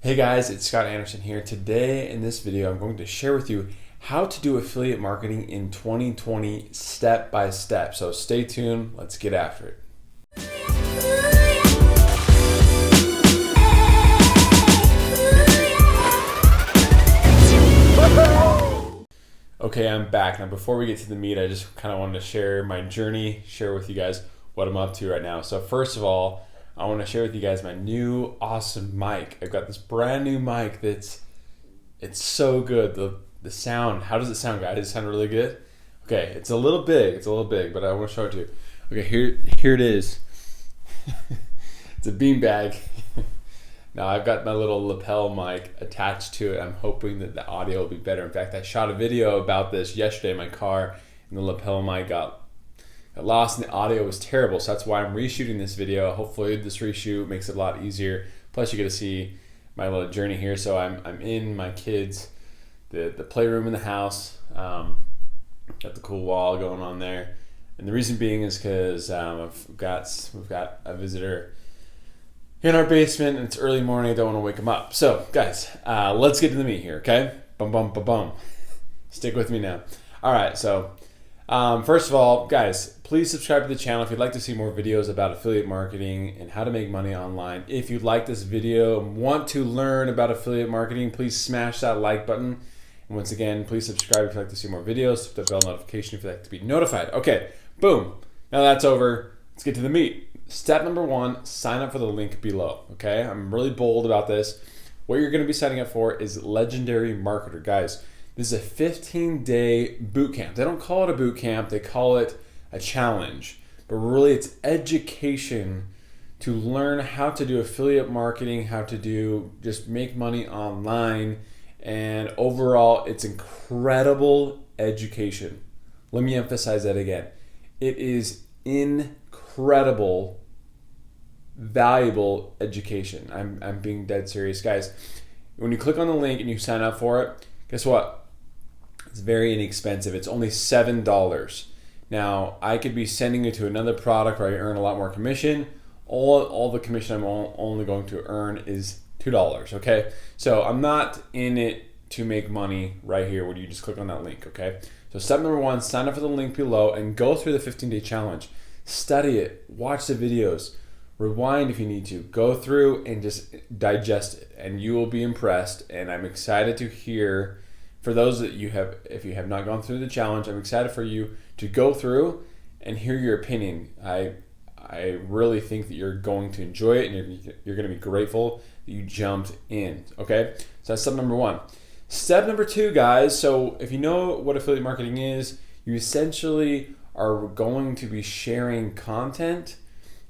Hey guys, it's Scott Anderson here. Today in this video, I'm going to share with you how to do affiliate marketing in 2020 step by step. So stay tuned, let's get after it. Okay, I'm back. Now before we get to the meat, I just kind of wanted to share my journey, share with you guys what I'm up to right now. So first of all, I want to share with you guys my new awesome mic. I've got this brand new mic it's so good. The sound, how does it sound, guys? Does it sound really good? Okay, it's a little big, but I want to show it to you. Okay, here it is. It's a beanbag. Now I've got my little lapel mic attached to it. I'm hoping that the audio will be better. In fact, I shot a video about this yesterday in my car, and the lapel mic got lost and the audio was terrible. So that's why I'm reshooting this video. Hopefully this reshoot makes it a lot easier. Plus you get to see my little journey here. So I'm in my kids, the playroom in the house. Got the cool wall going on there. And the reason being is because we've got a visitor in our basement and it's early morning. I don't want to wake them up. So guys, let's get to the meat here, okay? Bum, bum, bum, bum. Stick with me now. All right, so first of all, guys, please subscribe to the channel if you'd like to see more videos about affiliate marketing and how to make money online. If you like this video and want to learn about affiliate marketing, please smash that like button. And once again, please subscribe if you'd like to see more videos. Hit the bell notification if you'd like to be notified. Okay, boom. Now that's over. Let's get to the meat. Step number one, sign up for the link below. Okay, I'm really bold about this. What you're going to be signing up for is Legendary Marketer. Guys, this is a 15-day boot camp. They don't call it a boot camp, they call it a challenge. But really it's education to learn how to do affiliate marketing, how to just make money online, and overall it's incredible education. Let me emphasize that again. It is incredible, valuable education. I'm being dead serious. Guys, when you click on the link and you sign up for it, guess what? It's very inexpensive. It's only $7. Now, I could be sending it to another product where I earn a lot more commission. All the commission I'm only going to earn is $2, okay? So I'm not in it to make money right here when you just click on that link, okay? So step number one, sign up for the link below and go through the 15-day challenge. Study it, watch the videos, rewind if you need to, go through and just digest it, and you will be impressed. And I'm excited to hear, for those that if you have not gone through the challenge, I'm excited for you to go through and hear your opinion. I really think that you're going to enjoy it, and you're going to be grateful that you jumped in. Okay, so that's step number one. Step number two, guys. So if you know what affiliate marketing is, you essentially are going to be sharing content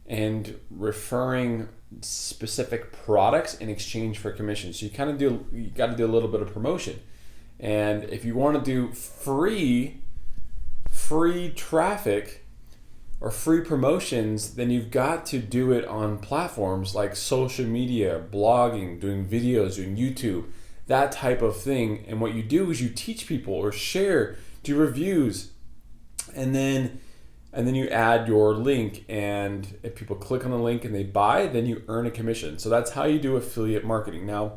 and referring specific products in exchange for commission. So you got to do a little bit of promotion. And if you want to do free traffic or free promotions, then you've got to do it on platforms like social media, blogging, doing videos, doing YouTube, that type of thing. And what you do is you teach people or share, do reviews, and then you add your link, and if people click on the link and they buy, then you earn a commission. So that's how you do affiliate marketing. Now,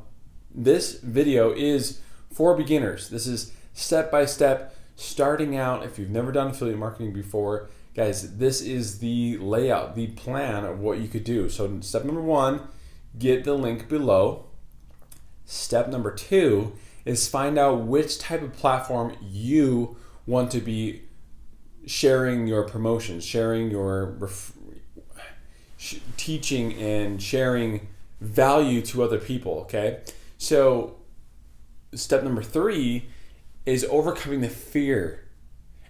this video is for beginners. This is step by step, starting out. If you've never done affiliate marketing before, guys, this is the layout, the plan of what you could do. So step number one, get the link below. Step number two is find out which type of platform you want to be sharing your promotions, sharing your teaching and sharing value to other people, okay? So step number three is overcoming the fear.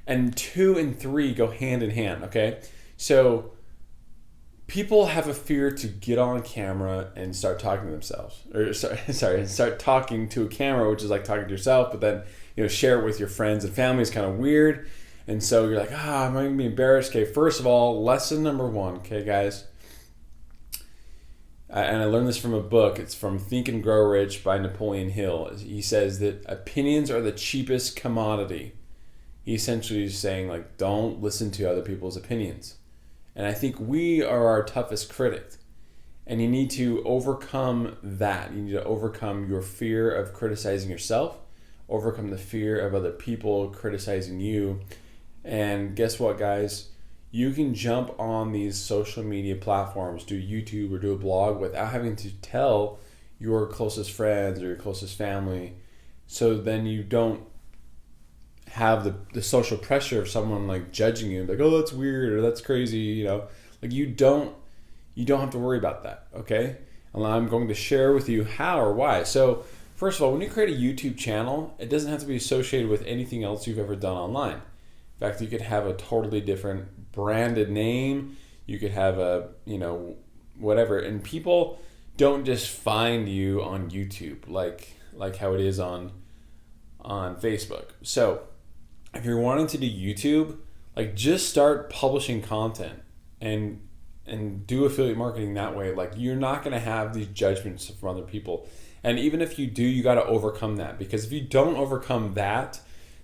And 2 and 3 go hand in hand, okay? So people have a fear to get on camera and start talking to themselves. Or start talking to a camera, which is like talking to yourself, but then share it with your friends and family is kind of weird. And so you're like, I'm going to be embarrassed. Okay, first of all, lesson number one, okay, guys? And I learned this from a book. It's from Think and Grow Rich by Napoleon Hill. He says that opinions are the cheapest commodity. He essentially is saying, like, don't listen to other people's opinions. And I think we are our toughest critic. And you need to overcome that. You need to overcome your fear of criticizing yourself, overcome the fear of other people criticizing you. And guess what, guys? You can jump on these social media platforms, do YouTube or do a blog without having to tell your closest friends or your closest family. So then you don't have the social pressure of someone like judging you, like, oh, that's weird or that's crazy, you know. Like you don't have to worry about that, okay? And I'm going to share with you how or why. So first of all, when you create a YouTube channel, it doesn't have to be associated with anything else you've ever done online. In fact, you could have a totally different branded name. You could have a, you know, whatever. And people don't just find you on YouTube like how it is on Facebook. So if you're wanting to do YouTube, like just start publishing content and do affiliate marketing that way. Like you're not going to have these judgments from other people. And even if you do, you got to overcome that, because if you don't overcome that,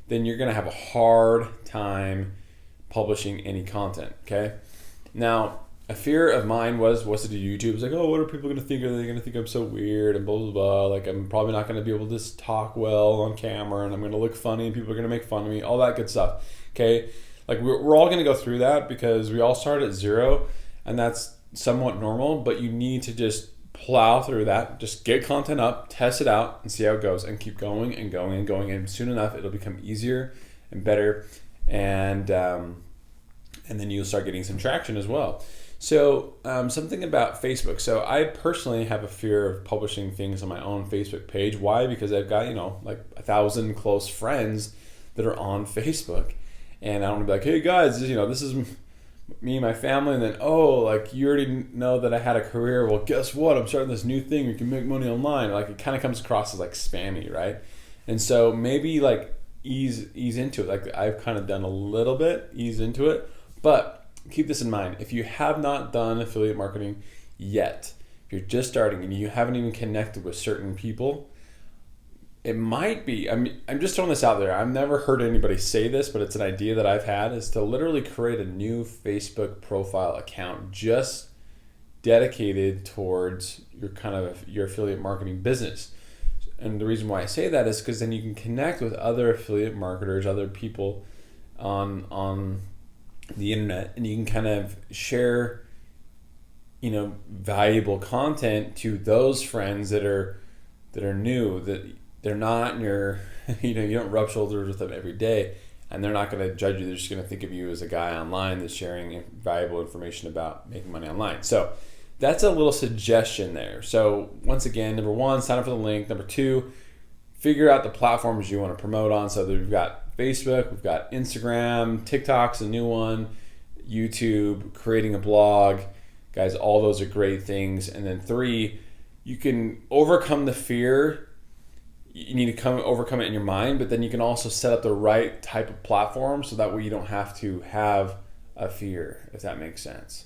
then you're going to have a hard time publishing any content, okay? Now, a fear of mine was to do YouTube. It's like, oh, what are people going to think? Are they going to think I'm so weird and blah, blah, blah. Like I'm probably not going to be able to talk well on camera, and I'm going to look funny and people are going to make fun of me, all that good stuff, okay? Like we're all going to go through that because we all start at zero, and that's somewhat normal, but you need to just plow through that. Just get content up, test it out, and see how it goes, and keep going and going and going. And soon enough, it'll become easier and better, and then you'll start getting some traction as well. So something about Facebook. So I personally have a fear of publishing things on my own Facebook page. Why? Because I've got, you know, like 1,000 close friends that are on Facebook, and I don't want to be like, hey guys, you know, this is me and my family, and then, oh, like you already know that I had a career. Well, guess what? I'm starting this new thing. You can make money online. Like it kind of comes across as like spammy, right? And so maybe like ease into it. Like I've kind of done a little bit, ease into it, but keep this in mind. If you have not done affiliate marketing yet, if you're just starting and you haven't even connected with certain people, it might be, I'm just throwing this out there. I've never heard anybody say this, but it's an idea that I've had, is to literally create a new Facebook profile account just dedicated towards your affiliate marketing business. And the reason why I say that is because then you can connect with other affiliate marketers, other people on the internet, and you can kind of share, you know, valuable content to those friends that are new, that they're not in your, you know, you don't rub shoulders with them every day, and they're not going to judge you. They're just going to think of you as a guy online that's sharing valuable information about making money online. So that's a little suggestion there. So once again, number one, sign up for the link. Number two, figure out the platforms you want to promote on. So we've got Facebook, we've got Instagram, TikTok's a new one, YouTube, creating a blog. Guys, all those are great things. And then three, you can overcome the fear. You need to overcome it in your mind, but then you can also set up the right type of platform so that way you don't have to have a fear, if that makes sense.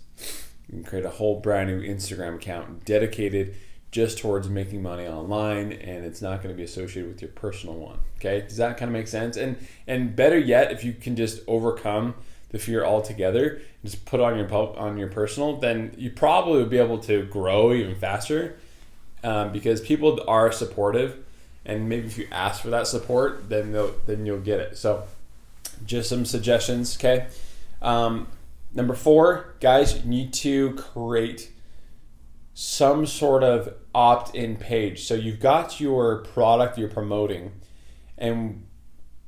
You can create a whole brand new Instagram account dedicated just towards making money online, and it's not going to be associated with your personal one. Okay, does that kind of make sense? And better yet, if you can just overcome the fear altogether and just put it on your personal, then you probably would be able to grow even faster, because people are supportive. And maybe if you ask for that support, then you'll get it. So just some suggestions, okay? Number four, guys, you need to create some sort of opt-in page. So you've got your product you're promoting, and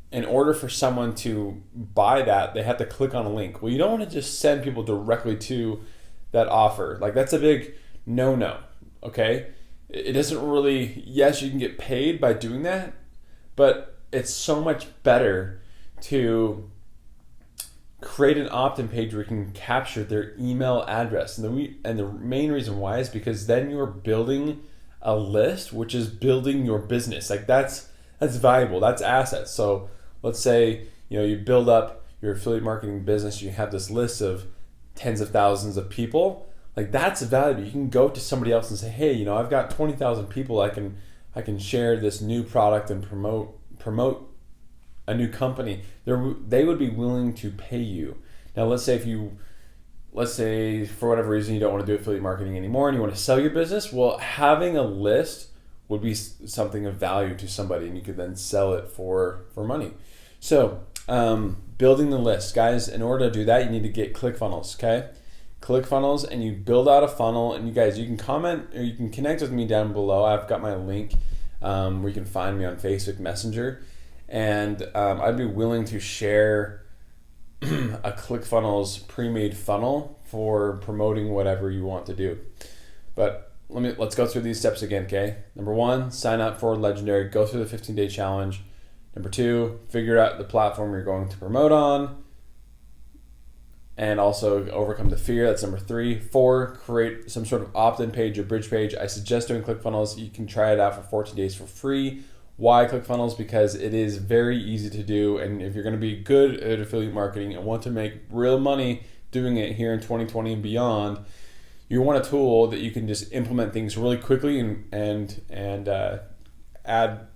in order for someone to buy that, they have to click on a link. Well, you don't want to just send people directly to that offer. Like that's a big no-no, okay? It doesn't really, yes, you can get paid by doing that, but it's so much better to create an opt-in page where you can capture their email address. And the main reason why is because then you're building a list, which is building your business. Like that's valuable, that's assets. So let's say, you know, you build up your affiliate marketing business, you have this list of tens of thousands of people. Like that's valuable. You can go to somebody else and say, hey, you know, I've got 20,000 people. I can share this new product and promote a new company. They would be willing to pay you. Now, let's say if you let's say for whatever reason you don't want to do affiliate marketing anymore and you want to sell your business, well, having a list would be something of value to somebody, and you could then sell it for money. So building the list, guys, in order to do that, you need to get ClickFunnels, okay? ClickFunnels, and you build out a funnel, and you guys, you can comment or you can connect with me down below. I've got my link where you can find me on Facebook Messenger, and I'd be willing to share a ClickFunnels pre-made funnel for promoting whatever you want to do. But let's go through these steps again, okay? Number 1, sign up for Legendary, go through the 15-day challenge. Number 2, figure out the platform you're going to promote on, and also overcome the fear. That's number 3. 4, create some sort of opt-in page or bridge page. I suggest doing ClickFunnels. You can try it out for 14 days for free. Why ClickFunnels? Because it is very easy to do, and if you're going to be good at affiliate marketing and want to make real money doing it here in 2020 and beyond, you want a tool that you can just implement things really quickly and add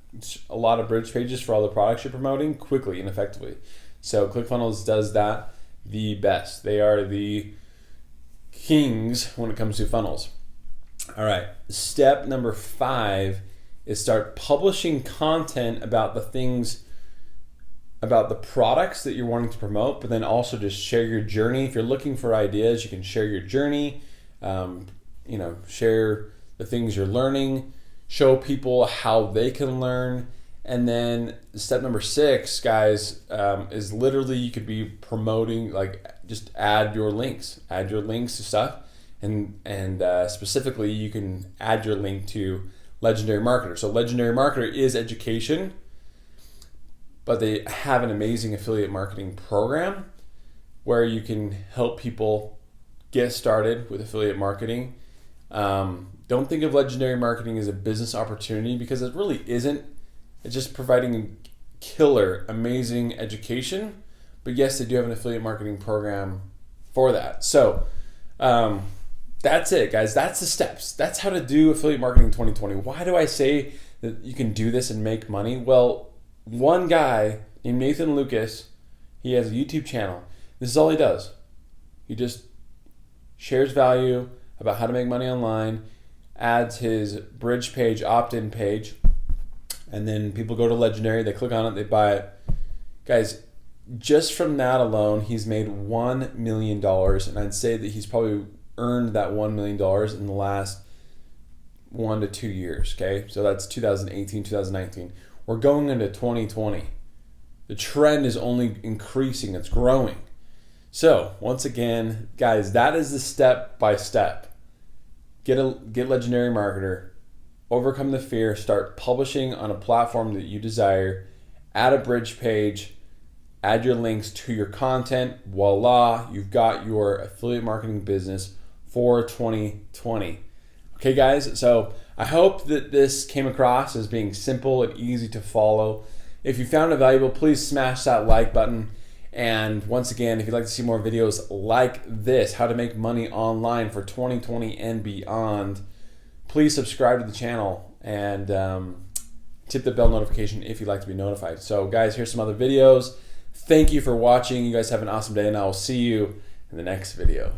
a lot of bridge pages for all the products you're promoting quickly and effectively. So ClickFunnels does that the best. They are the kings when it comes to funnels. All right, step number 5 is start publishing content about the things, about the products that you're wanting to promote, but then also just share your journey. If you're looking for ideas, you can share your journey. Share the things you're learning, show people how they can learn. And then step number 6, guys, is literally you could be promoting, like, just add your links to stuff. And specifically you can add your link to Legendary Marketer. So Legendary Marketer is education, but they have an amazing affiliate marketing program where you can help people get started with affiliate marketing. Don't think of Legendary Marketing as a business opportunity, because it really isn't. It's just providing a killer, amazing education. But yes, they do have an affiliate marketing program for that. So that's it, guys. That's the steps. That's how to do affiliate marketing in 2020. Why do I say that you can do this and make money? Well, one guy named Nathan Lucas, he has a YouTube channel. This is all he does. He just shares value about how to make money online, adds his bridge page, opt-in page, and then people go to Legendary, they click on it, they buy it. Guys, just from that alone, he's made $1 million, and I'd say that he's probably earned that $1 million in the last 1 to 2 years, okay? So that's 2018, 2019. We're going into 2020. The trend is only increasing, it's growing. So once again, guys, that is the step by step. Get Legendary Marketer, overcome the fear, start publishing on a platform that you desire, add a bridge page, add your links to your content. Voila, you've got your affiliate marketing business for 2020. Okay, guys, so I hope that this came across as being simple and easy to follow. If you found it valuable, please smash that like button. And once again, if you'd like to see more videos like this, how to make money online for 2020 and beyond, please subscribe to the channel and tip the bell notification if you'd like to be notified. So guys, here's some other videos. Thank you for watching. You guys have an awesome day, and I will see you in the next video.